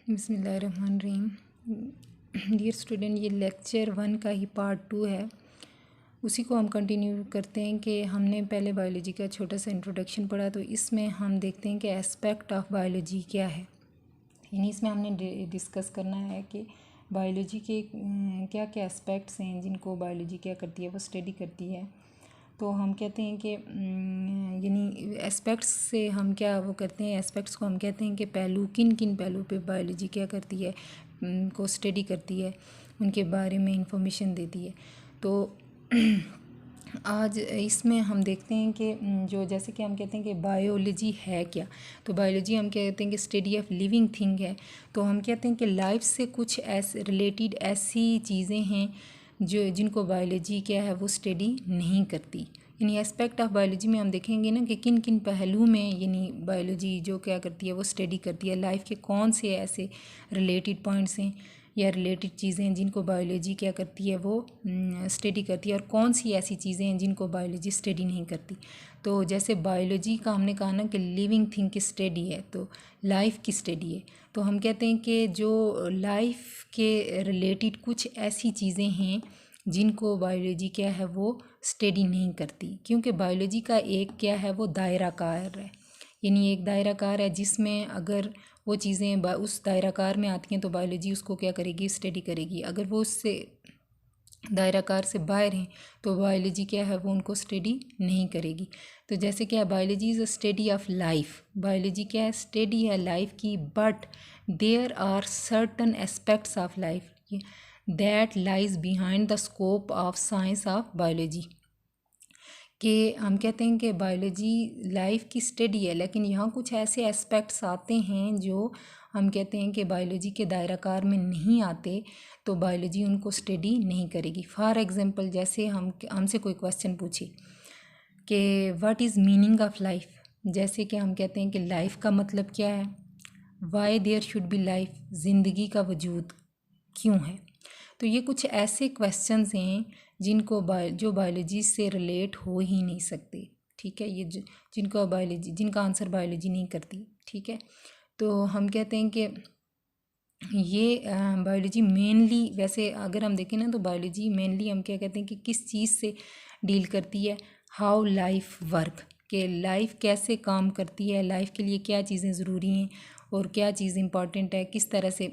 बिस्मिल्लाहिर्रहमानिर्रहीम। Dear student, ये lecture 1 का ही पार्ट 2 है। उसी को हम कंटिन्यू करते हैं कि हमने पहले बायोलॉजी का छोटा सा इंट्रोडक्शन पढ़ा, तो इसमें हम देखते हैं कि एस्पेक्ट ऑफ बायोलॉजी क्या है। यानी इसमें हमने डिस्कस करना है कि बायोलॉजी के क्या क्या एस्पेक्ट्स हैं जिनको बायोलॉजी क्या करती है, वो स्टडी करती है। तो हम कहते हैं कि यानी एस्पेक्ट्स से हम क्या वो करते हैं, एस्पेक्ट्स को हम कहते हैं कि पहलू, किन किन पहलू पे बायोलॉजी क्या करती है, को स्टडी करती है, उनके बारे में इंफॉर्मेशन देती है। तो आज इसमें हम देखते हैं कि जो जैसे कि हम कहते हैं कि बायोलॉजी है क्या, तो बायोलॉजी हम कहते हैं कि स्टडी ऑफ लिविंग थिंग है। तो हम कहते हैं कि लाइफ से कुछ ऐसे रिलेटेड ऐसी चीज़ें हैं जो जिनको बायोलॉजी क्या है वो स्टडी नहीं करती। यानी एस्पेक्ट ऑफ बायोलॉजी में हम देखेंगे ना कि किन किन पहलू में यानी बायोलॉजी जो क्या करती है वो स्टडी करती है। लाइफ के कौन से ऐसे रिलेटेड पॉइंट्स हैं या रिलेटेड चीज़ें हैं जिनको बायोलॉजी क्या करती है वो स्टडी करती है, और कौन सी ऐसी चीज़ें हैं जिनको बायोलॉजी स्टडी नहीं करती। तो जैसे बायोलॉजी का हमने कहा ना कि लिविंग थिंग की स्टडी है, तो लाइफ की स्टडी है। तो हम कहते हैं कि जो लाइफ के रिलेटेड कुछ ऐसी चीज़ें हैं जिनको बायोलॉजी क्या है वो स्टडी नहीं करती, क्योंकि बायोलॉजी का एक क्या है वो दायराकार है। यानी एक दायराकार है जिसमें अगर वो चीज़ें उस दायराकार में आती हैं तो बायोलॉजी उसको क्या करेगी, स्टडी करेगी। अगर वो उससे दायराकार से बाहर हैं तो बायोलॉजी क्या है वो उनको स्टडी नहीं करेगी। तो जैसे क्या है, biology is a study of life. Biology क्या है, स्टडी है लाइफ की, but there are certain aspects of life that lies behind the scope of science of biology. कि हम कहते हैं कि बायोलॉजी लाइफ की स्टडी है, लेकिन यहाँ कुछ ऐसे एस्पेक्ट्स आते हैं जो हम कहते हैं कि बायोलॉजी के दायराकार में नहीं आते, तो बायोलॉजी उनको स्टडी नहीं करेगी। फॉर एग्जांपल, जैसे हमसे कोई क्वेश्चन पूछे कि what is meaning of life, जैसे कि हम कहते हैं कि लाइफ का मतलब क्या है, why there should be life, ज़िंदगी का वजूद क्यों है। तो ये कुछ ऐसे क्वेश्चंस हैं जिनको जो बायोलॉजी से रिलेट हो ही नहीं सकते। ठीक है, ये जिनको बायोलॉजी, जिनका आंसर बायोलॉजी नहीं करती। ठीक है, तो हम कहते हैं कि ये बायोलॉजी मेनली, वैसे अगर हम देखें ना तो बायोलॉजी मेनली हम क्या कहते हैं कि किस चीज़ से डील करती है, हाउ लाइफ वर्क, कि लाइफ कैसे काम करती है, लाइफ के लिए क्या चीज़ें ज़रूरी हैं और क्या चीज़ इम्पॉर्टेंट है, किस तरह से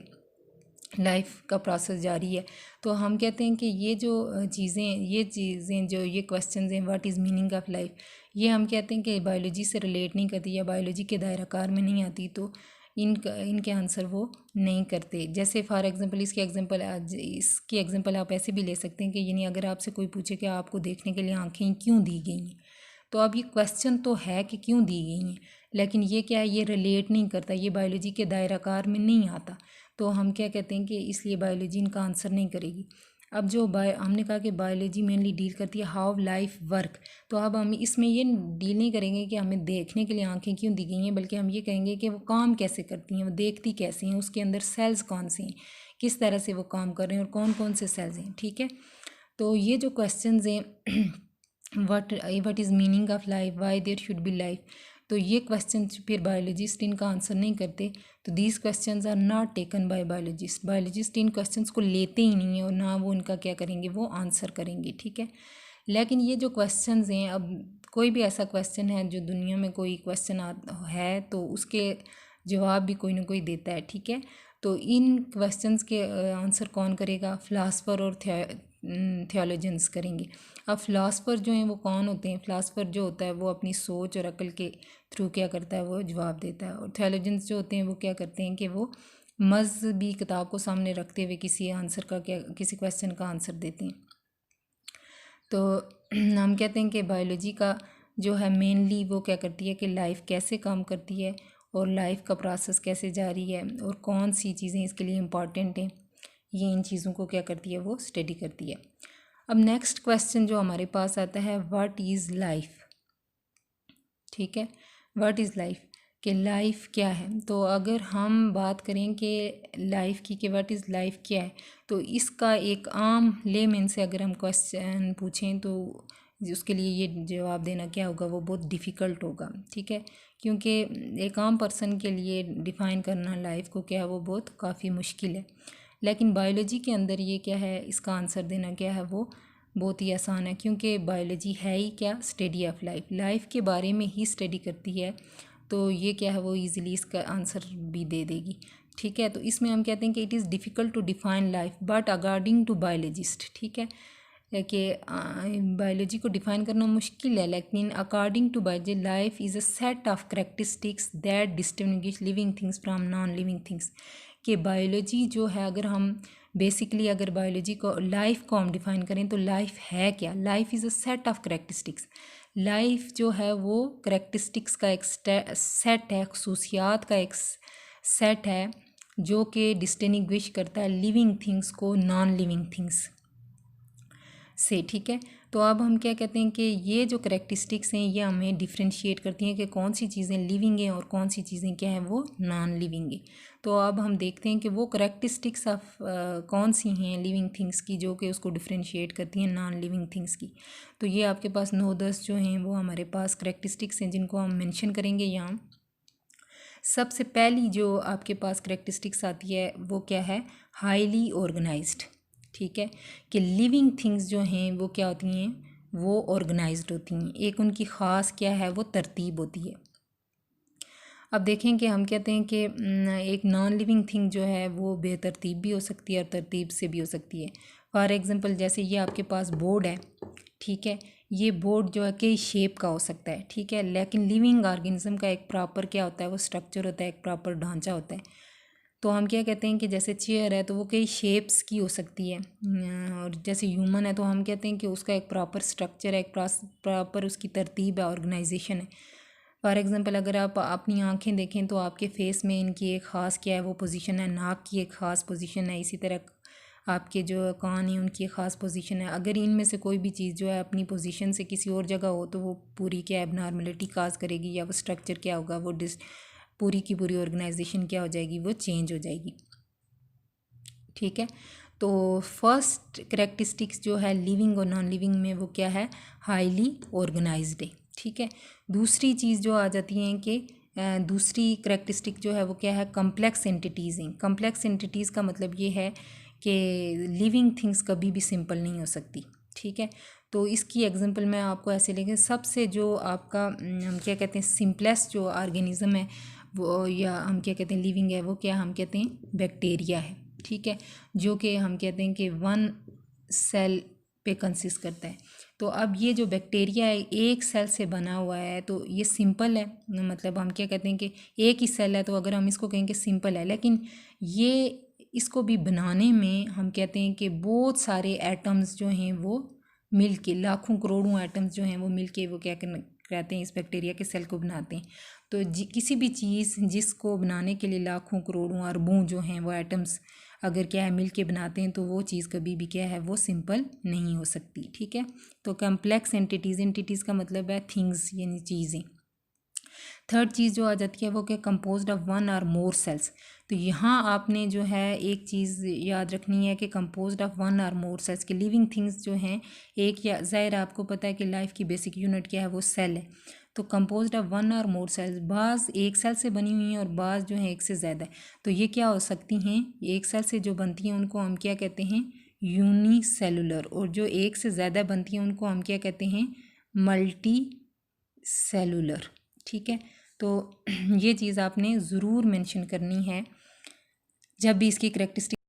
लाइफ का प्रोसेस जारी है। तो हम कहते हैं कि ये जो चीज़ें जो ये क्वेश्चंस हैं, what is meaning of life, ये हम कहते हैं कि बायोलॉजी से रिलेट नहीं करती या बायोलॉजी के दायराकार में नहीं आती, तो इनके आंसर वो नहीं करते। जैसे फॉर एग्जांपल, इसकी एग्जांपल आप ऐसे भी ले सकते हैं कि यानी अगर आपसे कोई पूछे कि आपको देखने के लिए आँखें क्यों दी गई हैं, तो अब ये क्वेश्चन तो है कि क्यों दी गई हैं, लेकिन ये क्या है, ये रिलेट नहीं करता, ये बायोलॉजी के दायराकार में नहीं आता। तो हम क्या कहते हैं कि इसलिए बायोलॉजी इनका आंसर नहीं करेगी। अब जो हमने कहा कि बायोलॉजी मेनली डील करती है हाउ लाइफ वर्क, तो अब हम इसमें ये डील नहीं करेंगे कि हमें देखने के लिए आंखें क्यों दी गई हैं, बल्कि हम ये कहेंगे कि वो काम कैसे करती हैं, वो देखती कैसे हैं, उसके अंदर सेल्स कौन से हैं, किस तरह से वो काम कर रहे हैं और कौन कौन से सेल्स हैं। ठीक है, तो ये जो क्वेश्चंस हैं what is meaning of life, why there should be life, तो ये क्वेश्चन फिर बायोलॉजिस्ट इनका आंसर नहीं करते। तो these questions are not taken by biologist. Biologist इन क्वेश्चंस को लेते ही नहीं है और ना वो उनका क्या करेंगे, वो आंसर करेंगे। ठीक है, लेकिन ये जो क्वेश्चंस हैं, अब कोई भी ऐसा क्वेश्चन है जो दुनिया में कोई क्वेश्चन है तो उसके जवाब भी कोई ना कोई देता है। ठीक है, तो इन क्वेश्चंस के आंसर कौन करेगा, फ़िलासफ़र और थियोलॉजियंस करेंगे। अब फ़िलासफ़र जो हैं वो कौन होते हैं, फ़िलासफ़र जो होता है वो अपनी सोच और अक्ल के थ्रू क्या करता है, वो जवाब देता है। और थियोलॉजियंस जो होते हैं वो क्या करते हैं कि वो मज़हबी किताब को सामने रखते हुए किसी क्वेश्चन का आंसर देते हैं। तो हम कहते हैं कि बायोलॉजी का जो है मेनली वो क्या करती है कि लाइफ कैसे काम करती है और लाइफ का प्रोसेस कैसे जारी है और कौन सी चीज़ें इसके लिए इम्पॉर्टेंट हैं, ये इन चीज़ों को क्या करती है, वो स्टडी करती है। अब नेक्स्ट क्वेश्चन जो हमारे पास आता है, व्हाट इज़ लाइफ। ठीक है, व्हाट इज़ लाइफ, कि लाइफ क्या है। तो अगर हम बात करें कि लाइफ की, कि व्हाट इज़ लाइफ क्या है, तो इसका एक आम लेमैन से अगर हम क्वेश्चन पूछें तो उसके लिए ये जवाब देना क्या होगा, वो बहुत डिफ़िकल्ट होगा, ठीक है, क्योंकि एक आम पर्सन के लिए डिफ़ाइन करना लाइफ को क्या है वो बहुत काफ़ी मुश्किल है। लेकिन बायोलॉजी के अंदर ये क्या है, इसका आंसर देना क्या है वो बहुत ही आसान है, क्योंकि बायोलॉजी है ही क्या, स्टडी ऑफ लाइफ के बारे में ही स्टडी करती है। तो ये क्या है वो इजीली इसका आंसर भी दे देगी, ठीक है। तो इसमें हम कहते हैं कि it is difficult to define life but according to biologist, ठीक है, कि बायोलॉजी को डिफ़ाइन करना मुश्किल है, लेकिन according to biology life is a set of characteristics that distinguish living things from non living things. कि बायोलॉजी जो है, अगर हम बेसिकली अगर बायोलॉजी को लाइफ को हम डिफ़ाइन करें तो लाइफ है क्या, life is a set of characteristics. Life जो है वो करेक्टरिस्टिक्स का एक सेट है, खसूसियात का एक सेट है जो कि डिस्टिंग्विश करता है लिविंग थिंग्स को नॉन लिविंग थिंग्स से, ठीक है। तो अब हम क्या कहते हैं कि ये जो करेक्टरिस्टिक्स हैं ये हमें डिफ्रेंशिएट करती हैं कि कौन सी चीज़ें लिविंग हैं और कौन सी चीज़ें क्या हैं वो नॉन लिविंग है। तो अब हम देखते हैं कि वो करेक्टरिस्टिक्स ऑफ कौन सी हैं लिविंग थिंग्स की जो कि उसको डिफ्रेंशिएट करती हैं नॉन लिविंग थिंग्स की। तो ये आपके पास 9-10 जो हैं वो हमारे पास करेक्टरिस्टिक्स हैं जिनको हम मेंशन करेंगे यहाँ। सबसे पहली जो आपके पास करेक्टरिस्टिक्स आती है वो क्या है, हाईली ऑर्गेनाइज्ड, ठीक है, कि लिविंग थिंग्स जो हैं वो क्या होती हैं, वो ऑर्गेनाइज्ड होती हैं। एक उनकी ख़ास क्या है वो तरतीब होती है। अब देखें कि हम कहते हैं कि एक नॉन लिविंग थिंग जो है वो बेतरतीब भी हो सकती है और तरतीब से भी हो सकती है। फॉर एग्ज़ाम्पल जैसे ये आपके पास बोर्ड है, ठीक है, ये बोर्ड जो है कई शेप का हो सकता है, ठीक है, लेकिन लिविंग ऑर्गेनिज्म का एक प्रॉपर क्या होता है वो स्ट्रक्चर होता है, एक प्रॉपर ढांचा होता है। तो हम क्या कहते हैं कि जैसे चेयर है तो वो कई शेप्स की हो सकती है, और जैसे ह्यूमन है तो हम कहते हैं कि उसका एक प्रॉपर स्ट्रक्चर है, एक प्रॉपर उसकी तरतीब है, ऑर्गेनाइजेशन है। फॉर एग्ज़ाम्पल अगर आप अपनी आंखें देखें तो आपके फेस में इनकी एक ख़ास क्या है वो पोजीशन है, नाक की एक ख़ास पोजीशन है, इसी तरह आपके जो कान हैं उनकी एक ख़ास पोजीशन है। अगर इनमें से कोई भी चीज़ जो है अपनी पोजीशन से किसी और जगह हो तो वो पूरी क्या एबनॉर्मलिटी काज करेगी, या वो स्ट्रक्चर क्या होगा वो पूरी की पूरी ऑर्गेनाइजेशन क्या हो जाएगी वो चेंज हो जाएगी, ठीक है। तो फर्स्ट करेक्टरिस्टिक्स जो है लिविंग और नॉन लिविंग में वो क्या है, हाईली ऑर्गेनाइज्ड है, ठीक है। दूसरी चीज़ जो आ जाती है कि दूसरी करेक्टरिस्टिक जो है वो क्या है, कम्प्लेक्स एंटिटीज़ हैं। कम्प्लेक्स एंटिटीज़ का मतलब ये है कि लिविंग थिंग्स कभी भी सिंपल नहीं हो सकती, ठीक है। तो इसकी एग्जांपल मैं आपको ऐसे लेंगे, सबसे जो आपका हम क्या कहते हैं सिंपलेस्ट जो ऑर्गेनिज्म है वो, या हम क्या कहते हैं लिविंग है वो क्या हम कहते हैं बैक्टीरिया है, ठीक है, जो कि हम कहते हैं कि 1 सेल पे कंसिस्ट करता है। तो अब ये जो बैक्टीरिया है एक सेल से बना हुआ है तो ये सिंपल है, मतलब हम क्या कहते हैं कि एक ही सेल है तो अगर हम इसको कहेंगे सिंपल है, लेकिन ये इसको भी बनाने में हम कहते हैं कि बहुत सारे एटम्स जो हैं वो मिल के, लाखों करोड़ों एटम्स जो हैं वो मिल के वो क्या कहते हैं इस बैक्टीरिया के सेल को बनाते हैं। तो किसी भी चीज़ जिसको बनाने के लिए लाखों करोड़ों अरबों जो हैं वो एटम्स अगर क्या है मिल के बनाते हैं तो वो चीज़ कभी भी क्या है वो सिंपल नहीं हो सकती, ठीक है। तो कम्प्लेक्स एंटिटीज़ का मतलब है थिंग्स यानी चीज़ें। थर्ड चीज़ जो आ जाती है वो क्या, कंपोज्ड ऑफ 1 और मोर सेल्स। तो यहाँ आपने जो है एक चीज़ याद रखनी है कि कंपोज्ड ऑफ 1 और मोर सेल्स के लिविंग थिंग्स जो हैं एक, या ज़ाहिर आपको पता है कि लाइफ की बेसिक यूनिट क्या है वो सेल है। तो कंपोज्ड ऑफ 1 और मोर सेल्स, बाज़ एक सेल से बनी हुई हैं और बाज़ जो है एक से ज़्यादा है। तो ये क्या हो सकती हैं, एक सेल से जो बनती हैं उनको हम क्या कहते हैं यूनिसेलुलर, और जो एक से ज़्यादा बनती हैं उनको हम क्या कहते हैं मल्टी सेलुलर, ठीक है। तो ये चीज़ आपने ज़रूर मेंशन करनी है जब भी इसकी करेक्टरिस्टिक